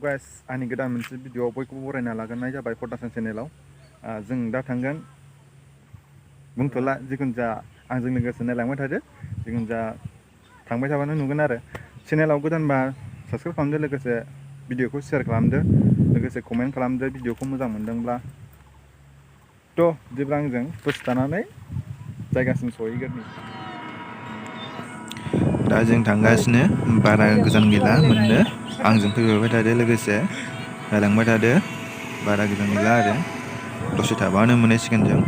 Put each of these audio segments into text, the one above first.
Guys आंनि गोदान मोनसे भिडिअ बयखौबो बरायना लागोनाय जाबाय फटासन चेनेलाव जों दा थांगोन बुंथ'ला जिखुनु जा आंजों लोगोसे नायलांबाय थादो जिखुनु जा थांबाय थाबानो नुगोन आरो चेनेलाव गोदानबा साबस्क्राइब खालामदो लोगोसे भिडिअखौ शेयार खालामदो लोगोसे कमेन्ट खालामदो भिडिअखौ मोजां मोनदोंब्ला थ' बिदिब्ला आंजों दसे थानानै जायगासिम सहैगोन दा जों थांगासिनो बारा गोजान गैला मोननो आंजों फैबाय थादो लोगोसे नायलांबाय थादो बारा गोजान गैला आरो दसे थाबानो मोनहैसिगोन जों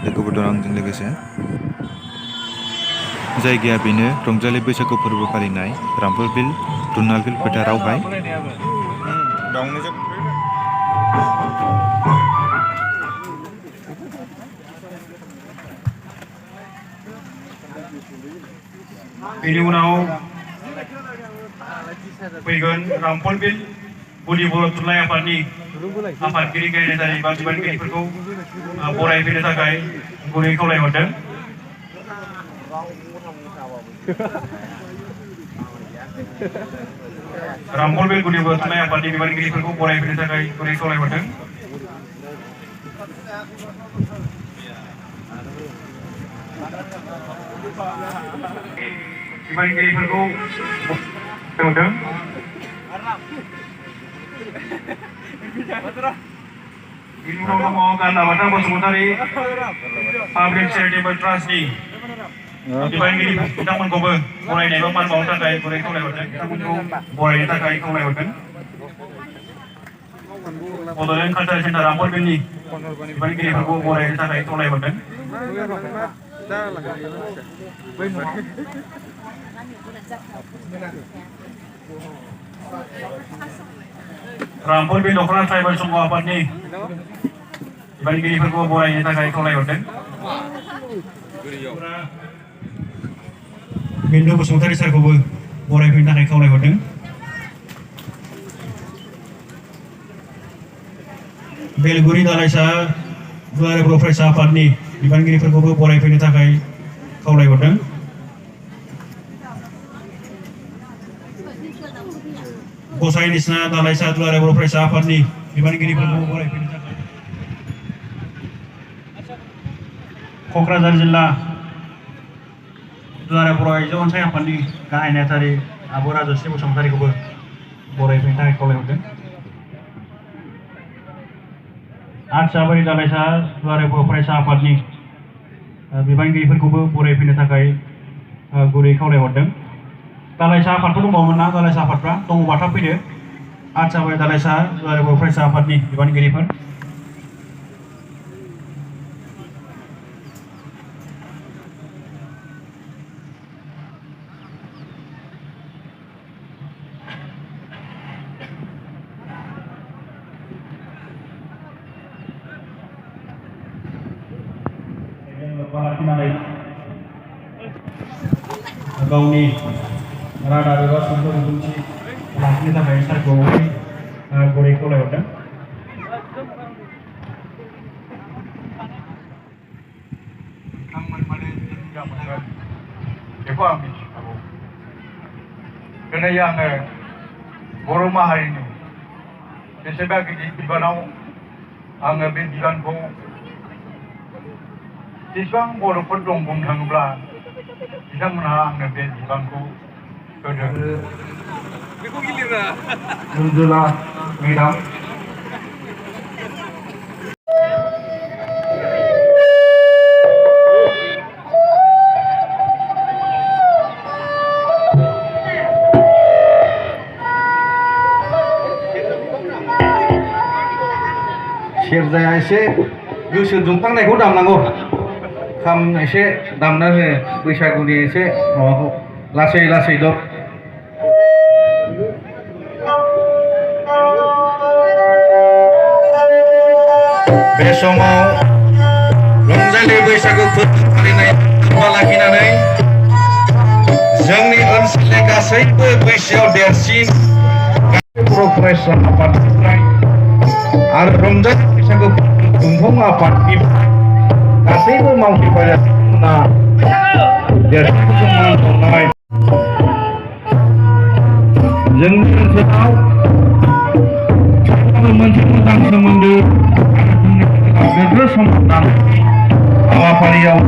लोगोफोर दं आंजों लोगोसे जायगाया बेनो रंजालि बैसागु फोरबो फालिनाय रामफलबिल दुनालबिल फोथारावहाय बेनि उनाव फैगोन रामफलबिल बुलि बर' थुनलाइ आफादनि आफादगिरि गायनाय बा बिबानगिरिफोरखौ बरायफैनो थाखाय गुरै खावलायहरदों। रामफलबिल बुलि बर' थुनलाइ आफादनि बिबानगिरिफोरखौ बरायफैनो थाखाय गुरै खावलायहरदों। बिबानगिरिफोरखौ नुदों। बिनि उनाव दङ गान्दाबाथा बसुमतारी पाब्लिक चेरिटेबल ट्रास्टनि बिबानगिरि बिथांमोनखौबो बरायनाय बा मान बावनो थाखाय गुरै खावलायहरदों। बिथांमोनखौ बरायनो थाखाय खावलायहरदों। बड'लेण्ड कालचार सेन्टार रामफलबिलनि बिबानगिरिफोरखौ बरायनो थाखाय खावलायहरदों। रामफलबिल दख'ना ट्राइबेल संघ आफादनि बिबानगिरिफोरखौ बरायनो थाखाय खावलायहरदों। बिन्दु बसुमतारी सारखौबो बरायफैनो थाखाय खावलायहरदों। बेलगुरि दालाइसा दुलाराय बर' फरायसा आफादनि बिबानगिरिफोरखौबो बरायफैनो थाखाय खावलायहरदों। गसाइ निसना दालाइसा दुलाराय बर' फरायसा आफादनि बिबानगिरिफोरखौ बरायफैनो थाखाय क'क्राझार जिल्ला दुलाराय बर' आइजो अनसाय आफादनि गाहाय नेहाथारि आब' राजश्री बसुमतारीखौबो बरायफैनो थाखाय खावलायहरदों। आदसाबारि दालाइसा दुलाराय बर' फरायसा आफादनि बिबानगिरिफोरखौबो बरायफैनो थाखाय गुरै खावलायहरदों। दालाइसा आफादफोर दंबावोमोन ना दालाइसा आफादफ्रा दङबा थाब फैदो। आदसाबारि दालाइसा दुलाराय बर' फरायसा आफादनि बिबानगिरिफोर गावनि रादाब एबा सुंद' बिबुंथि लाखिनो थाखाय सारखौ गुरै खावलायहरदों। नोंथांमोन माने जिंगा मोनगोन बेखौ आं मिथिखागौ। दिनै आङो बर' माहारिनि बेसेबा गिदिर बिबानाव आङो बे बिबानखौ जेसेबां बर'फोर दं बुंनो थाङोब्ला बिथांमोनहा आंनो बे बिबानखौ होदों। रुजुला मेडाम सेरजाया एसे गोसो दुंखांनायखौ दामनांगौ। खाम एसे दामना हो बैसागुनि एसे माबाखौ लासै लासै दं। बे समाव रंजालि बैसागु फोरबो फालिनाय हाबा लाखिनानै जोंनि ओनसोलनि गासैबो बैसोआव देरसिन बर' फरायसा आफादनिफ्राय आरो रंजालि बैसागु खुंफुं आफादनि गासैबो मावथिफोरा देरसिनखौ मान बावनाय जोंनि ओनसोलाव मोनसे मोजां सोमोन्दो गोग्गो समाधान हाबाफारियाव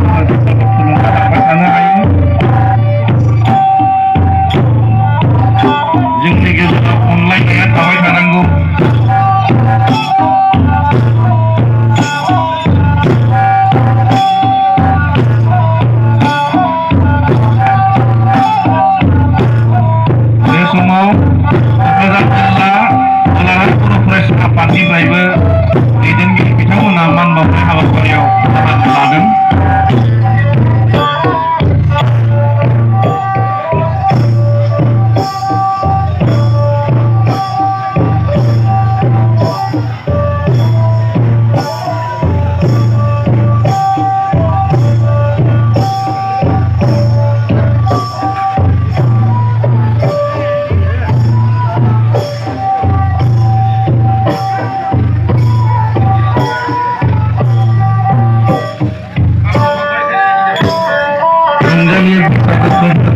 थुलुंगा थानो हायो जोंनि गेजेराव अनलायनाया थाबाय थानांगौ बे समाव क'क्राझार जिल्ला दुलाराय बर' फरायसा आफादनिफ्रायबो दैदेनगिरि बिथांमोनहा मान बावनाय हाबाफारियाव बाहागो लादों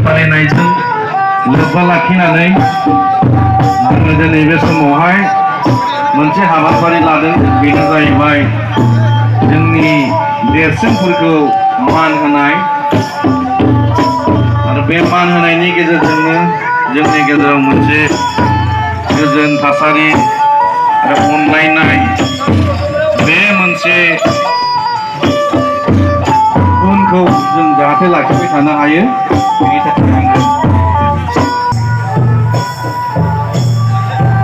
फालिनायजों लोब्बा लाखिनानै जोङो दिनै बे समावहाय मोनसे हाबाफारि लादों बेनो जाहैबाय जोंनि देरसिनफोरखौ मान होनाय आरो बे मान होनायनि गेजेरजोंनो जोंनि गेजेराव मोनसे गोजोन थासारि आरो अनलायनाय बे मोनसे गुनखौ जों जाहाथे लाखिबाय थानो हायो बेनि थाखाय आङो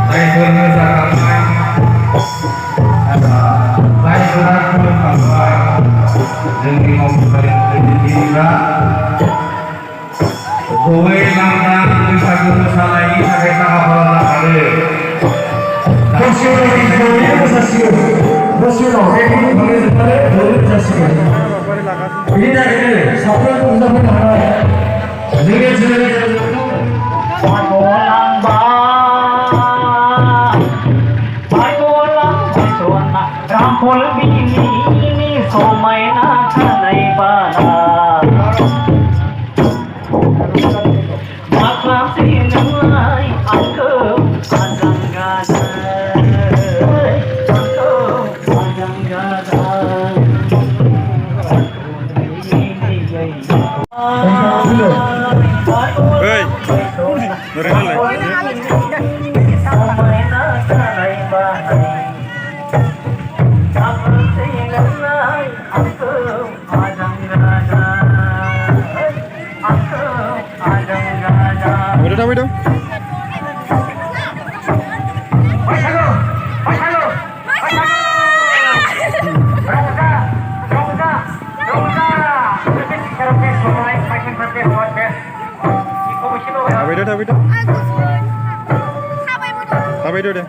जायफोरनो जागारनाय जायफोरा खुलुमखांबाय जोंनि मावफारि दैदेनगिरिफ्रा जयै लांदां बैसागु मोसानायनि थाखाय साखा फारा जाखादो दसे जयै मोसासिगोन दसे उनाव रेकर्डिं खालामजोबनानै जयै मोसासिगोन बेनि थाखायनो साफ्रोम रंजाफैनो हानाय जोंनि रामफल बिलिनि समायना थानाय बाला माखासे नोंलाय आंखौ आजां गाजाय आंखौ आजां गाजाय Sampai deh.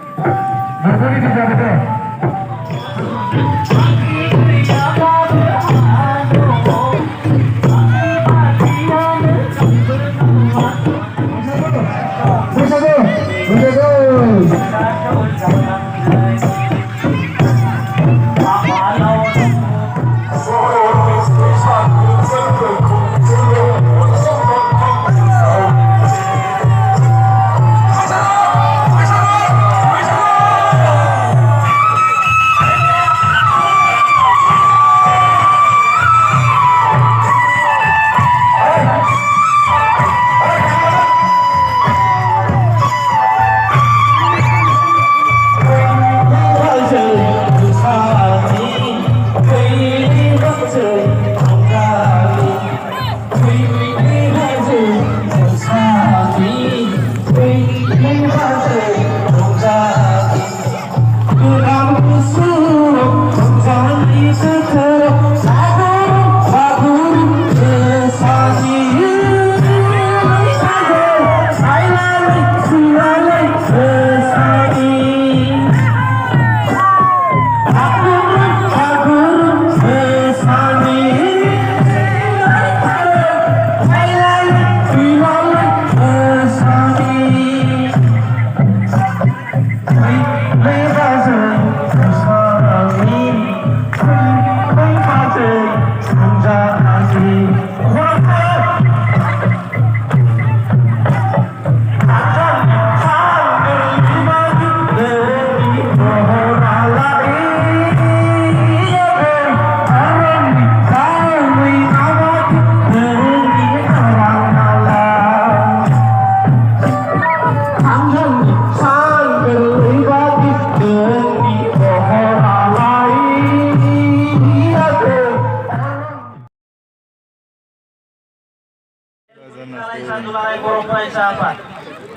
आफाद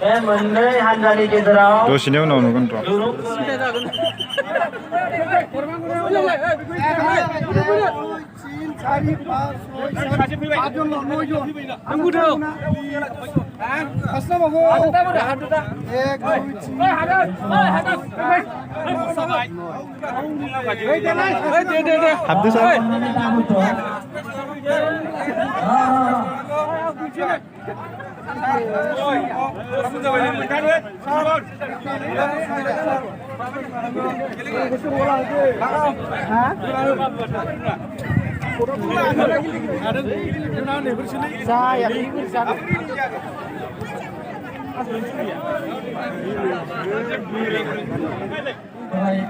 बे मोननै हान्जानि गेजेराव दसेनि उनाव नुगोन र' दुरुं हाबदो सार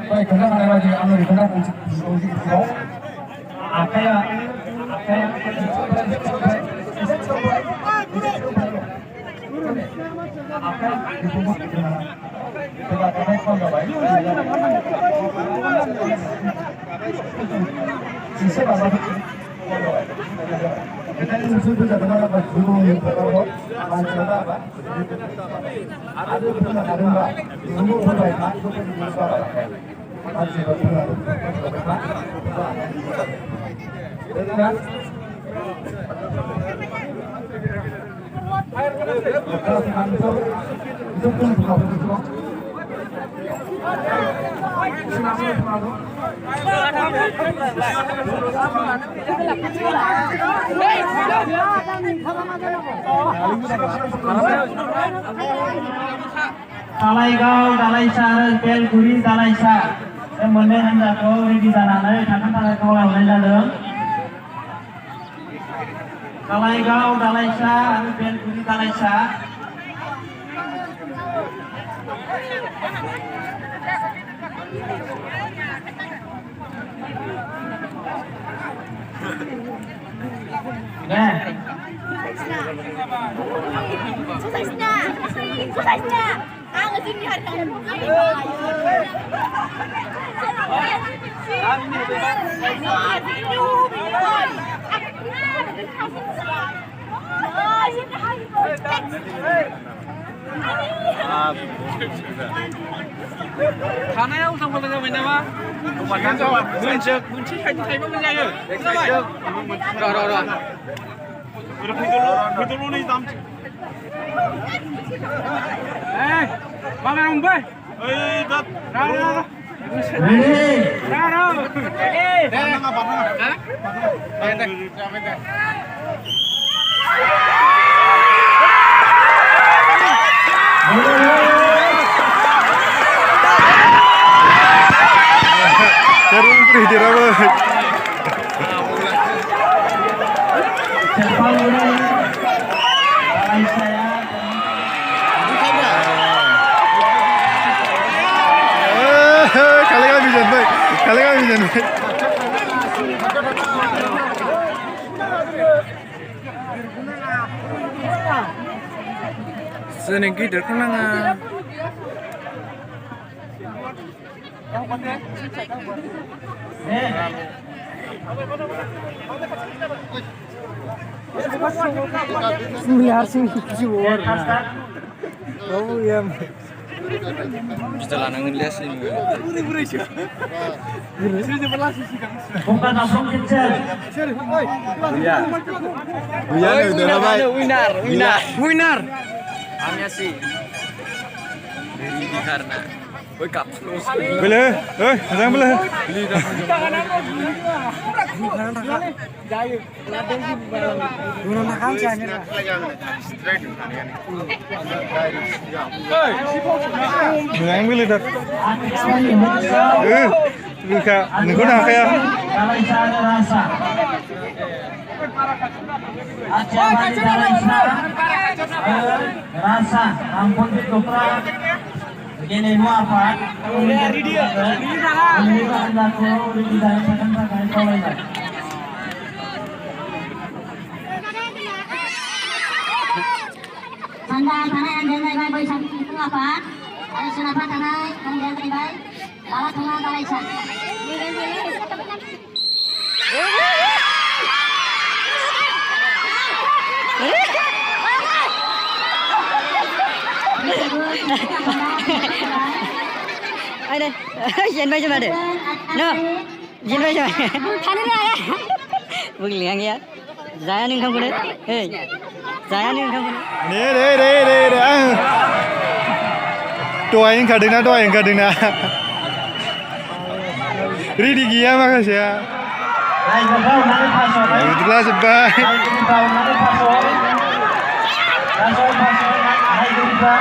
baik kenal lagi anu kenal akaya Kalaigaव Dalaysa आरो बेलगुरि दालाइसा बे मोननै हान्जाखौ रेडि जानानै थांनो थाखाय खावलायहरनाय जादों Kalaigaव Dalaysa आरो बेलगुरि दालाइसा Susahnya, ang sini harga थानाया उल्थां फाल्थां जाबाय नामा? मोनसे साइडनि थायोबा मोजां जायो। जाबाय? फैदोल' नै दाम। माबाया हमबाय? ओइ दा Sekarang berhijrah kalian bisa baik, kalian bisa baik. Seneng gider kenangan. Setelah nangen lihat sih. Bukan langsung kecil. Iya. Winner. Amnya sih. Dari karena. Wake up. Boleh, jangan boleh. Jangan boleh dah. Buka, nunggu nak kaya. Rasa, ampun ditoprak. Ini muafat. Ini dia. Ini anakku di dalam pakai kolej. Sandal tanah yang jangan baik baik sampai itu apa? Ada senapa tanah yang jangan baik. Balas tanah Dalaysa. Ai đây, nhìn bây giờ mà được. Nó, nhìn bây giờ. Thằng này. Vâng liền nhá. Giá nhưng không có đấy. Ê. Giá nhưng không có đấy. Để. Doa yang kadang na. Ready gaya makasih. Đây, nó đâu nó đi pha sổ đấy. Itulah sebab. Đây, đi vào nó đi pha sổ. Pha sổ, đây đi vào.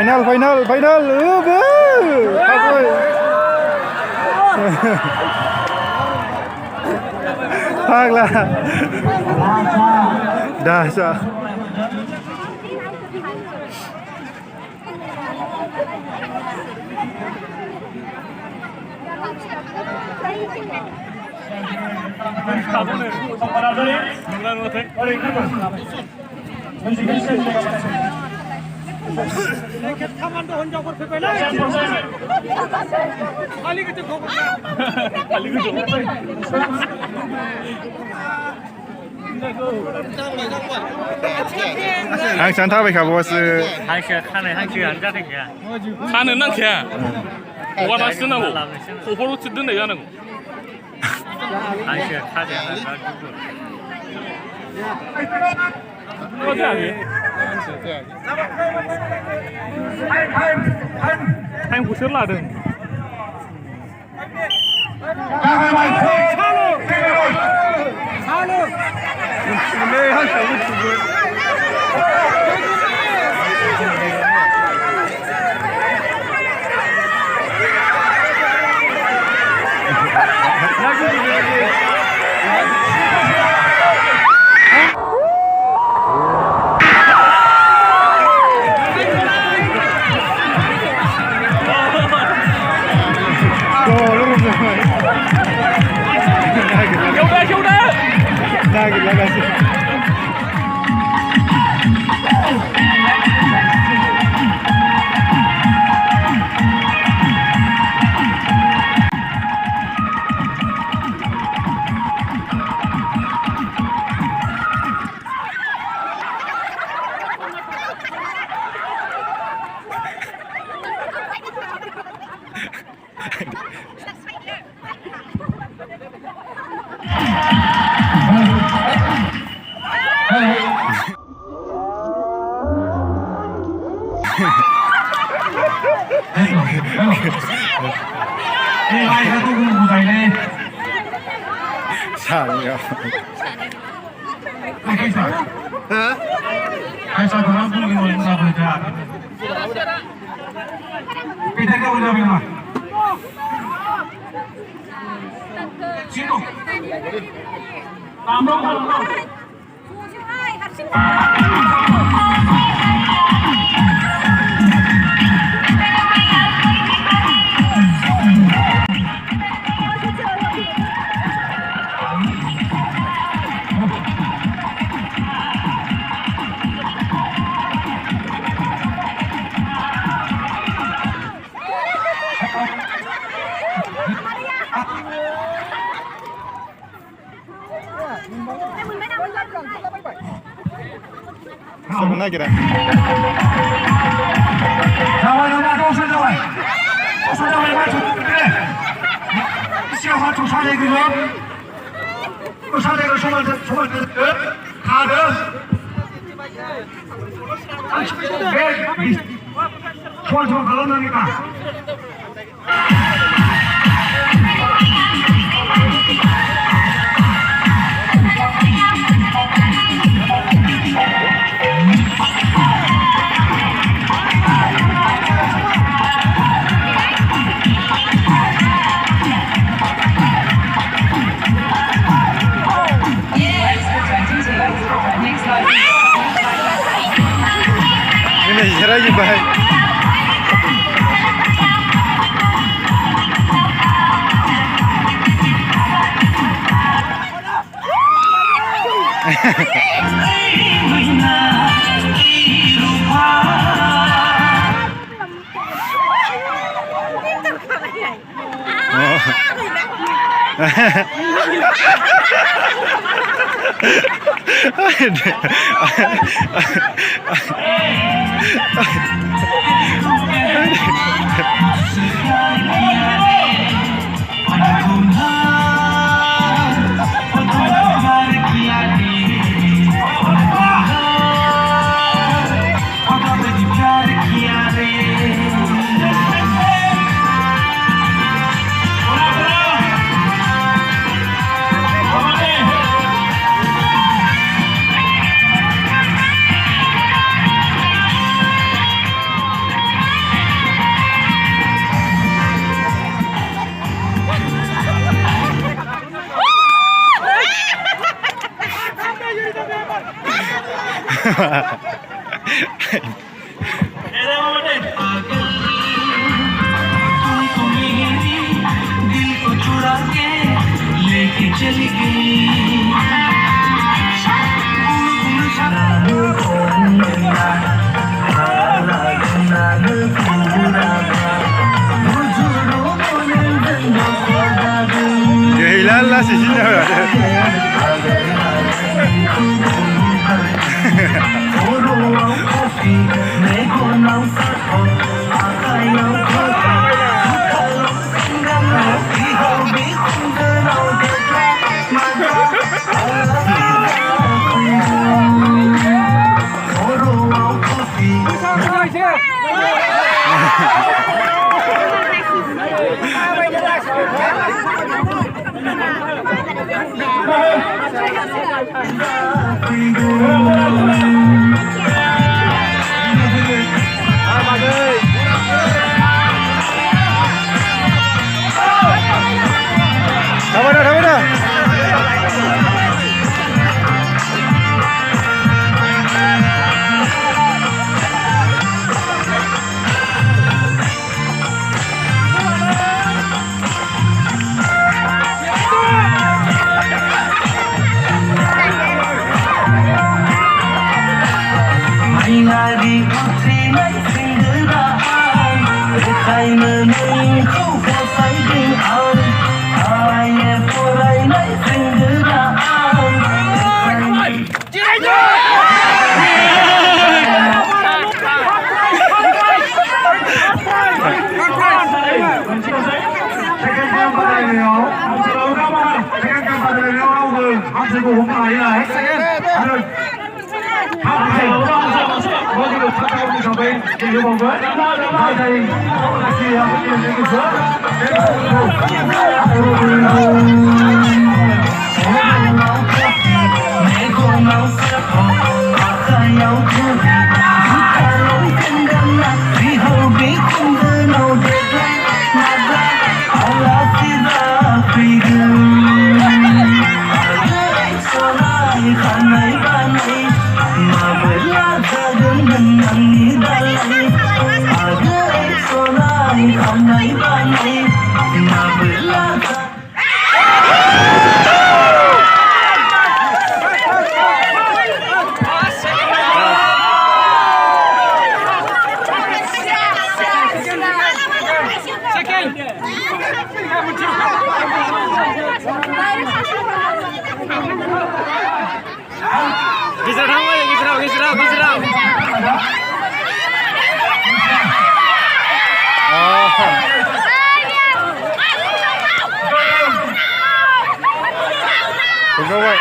Final. Phaglah. Dasar. 항상 타베카 보스. 가는 않게. 오바다 쓰나고. 오버로 쓰던데 야는. 어디 아니? 타임 고설라든. ai nó cũng một giày lên Sao ai sao nó cũng ngồi sao vậy cha cái thế đâu bây giờ xin lỗi làm đâu Sama nagira. Dawaj, dawaj. Dawaj, 시험화 조사되기로 조사되고 소만되고 가드 소환 좀 갈라놓으니까 Ini hira ibai. Gila sih sini ada. Hãy subscribe cho kênh Ghiền Mì Gõ để không bỏ lỡ những video hấp dẫn. सौगाबाय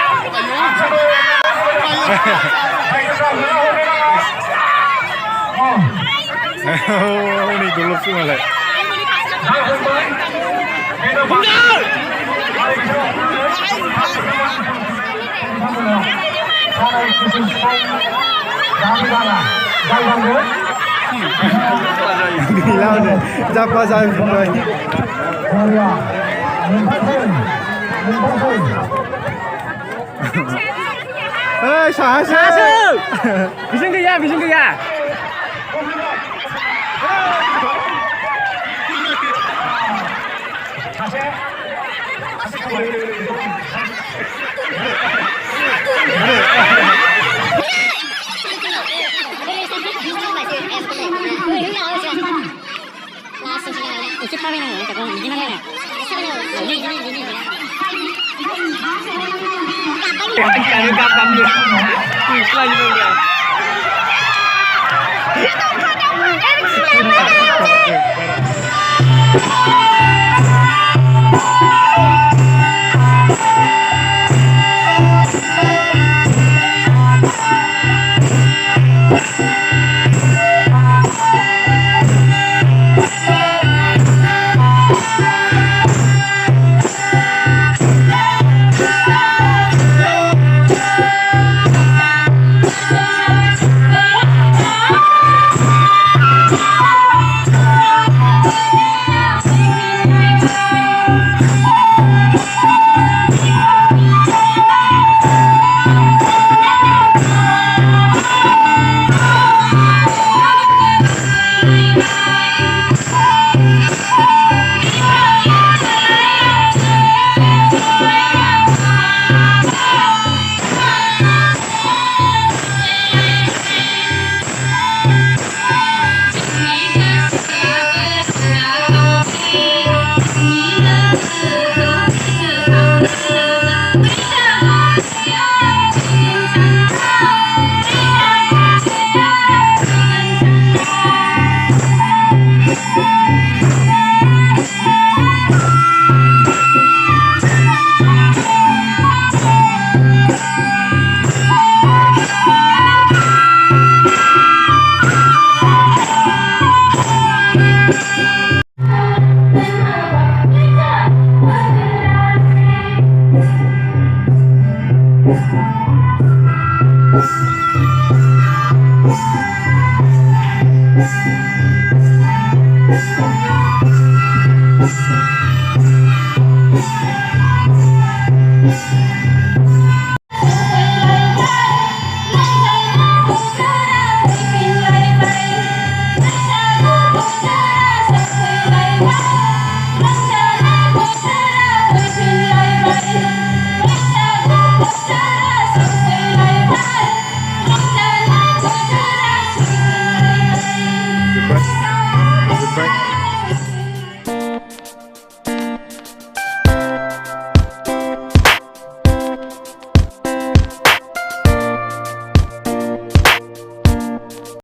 हनै दलरसो मालाय गैला हनै जाब्बा जाजोब्बाय ओइ साहासो बिजों गैया बिजों गैया Thank you.